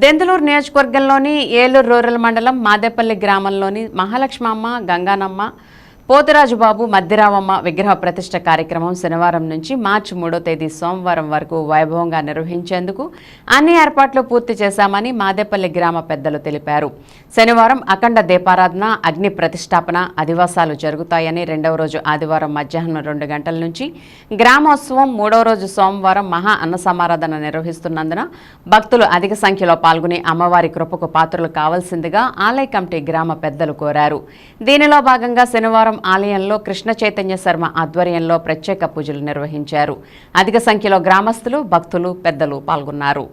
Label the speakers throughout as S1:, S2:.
S1: దెందులూరు నియోజకవర్గంలోని ఏలూరు రూరల్ మండలం మాదేపల్లి గ్రామంలోని మహాలక్ష్మమ్మ, గంగానమ్మ, పోతురాజుబాబు, మద్దిరావమ్మ విగ్రహ ప్రతిష్ఠ కార్యక్రమం శనివారం నుంచి మార్చి 3వ తేదీ సోమవారం వరకు వైభవంగా నిర్వహించేందుకు అన్ని ఏర్పాట్లు పూర్తి చేశామని మాదేపల్లి గ్రామ పెద్దలు తెలిపారు. శనివారం అఖండ దీపారాధన, అగ్ని ప్రతిష్టాపన, అధివాసాలు జరుగుతాయని, 2వ రోజు ఆదివారం మధ్యాహ్నం 2 గంటల నుంచి గ్రామోత్సవం, 3వ రోజు సోమవారం మహా అన్న సమారాధన నిర్వహిస్తున్నందున భక్తులు అధిక సంఖ్యలో పాల్గొని అమ్మవారి కృపకు పాత్రలు కావాల్సిందిగా ఆలయ కమిటీ గ్రామ పెద్దలు కోరారు. దీనిలో భాగంగా శనివారం ఆలయంలో కృష్ణ చైతన్య శర్మ ఆధ్వర్యంలో ప్రత్యేక పూజలు నిర్వహించారు. అధిక సంఖ్యలో గ్రామస్తులు, భక్తులు, పెద్దలు పాల్గొన్నారు.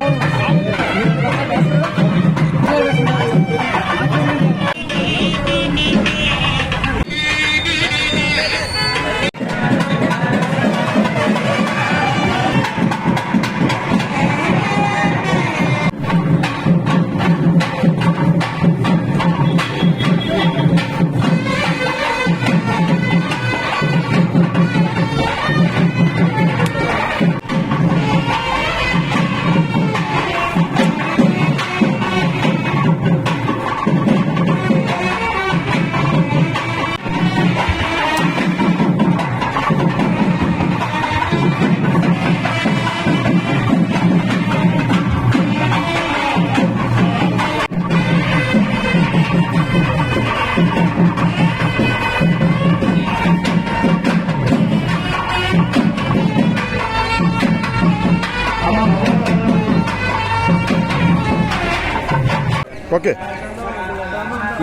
S2: ఓకే.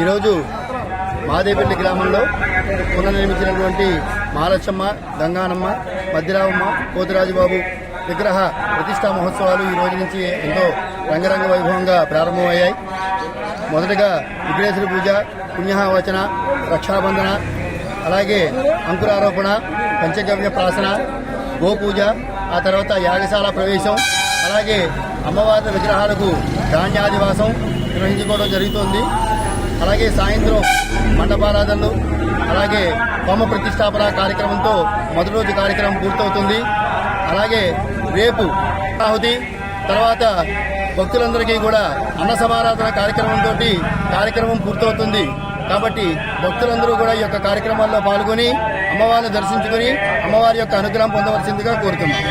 S2: ఈరోజు మాదేపల్లి గ్రామంలో పునర్నిర్మించినటువంటి మహాలక్ష్మమ్మ, గంగానమ్మ, మద్దిరావమ్మ, పోతురాజుబాబు విగ్రహ ప్రతిష్టా మహోత్సవాలు ఈ రోజు నుంచి ఎంతో రంగరంగ వైభవంగా ప్రారంభమయ్యాయి. మొదటగా విఘ్నేశ్వర పూజ, పుణ్యవచన, రక్షాబంధన, అలాగే అంకురారోపణ, పంచగవ్య ప్రాసన, గోపూజ, ఆ తర్వాత యాగశాల ప్రవేశం, అలాగే అమ్మవారి విగ్రహాలకు ధాన్యాదివాసం నిర్వహించుకోవడం జరుగుతోంది. అలాగే సాయంత్రం మండపారాధనలు, అలాగే బొమ్మ ప్రతిష్టాపన కార్యక్రమంతో మొదటి రోజు కార్యక్రమం పూర్తవుతుంది. అలాగే రేపు ఆహుతి తర్వాత భక్తులందరికీ కూడా అన్న సమారాధన కార్యక్రమంతో కార్యక్రమం పూర్తవుతుంది. కాబట్టి భక్తులందరూ కూడా ఈ యొక్క కార్యక్రమాల్లో పాల్గొని అమ్మవారిని దర్శించుకుని అమ్మవారి యొక్క అనుగ్రహం పొందవలసిందిగా కోరుతున్నాం.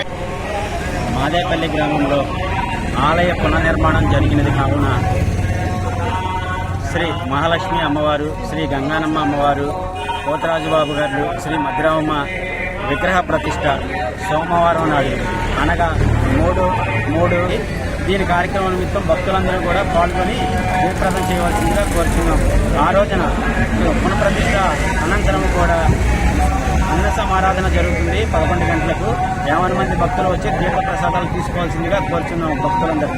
S3: మాదేపల్లి గ్రామంలో ఆలయ పునర్నిర్మాణం జరిగినది కావున శ్రీ మహాలక్ష్మి అమ్మవారు, శ్రీ గంగానమ్మ అమ్మవారు, పోతరాజుబాబు గారు, శ్రీ మద్దిరావమ్మ విగ్రహ ప్రతిష్ట సోమవారం నాడు అనగా 3 దీని కార్యక్రమం నిమిత్తం భక్తులందరూ కూడా పాల్గొని దీపప్రదం చేయవలసిందిగా కోరుతున్నాం. ఆ రోజున పునఃప్రతిష్ట అనంతరం కూడా అన్న సమారాధన జరుగుతుంది 11 గంటలకు. 50 మంది భక్తులు వచ్చి దీప ప్రసాదాలు తీసుకోవాల్సిందిగా కోరుతున్నాం భక్తులందరూ.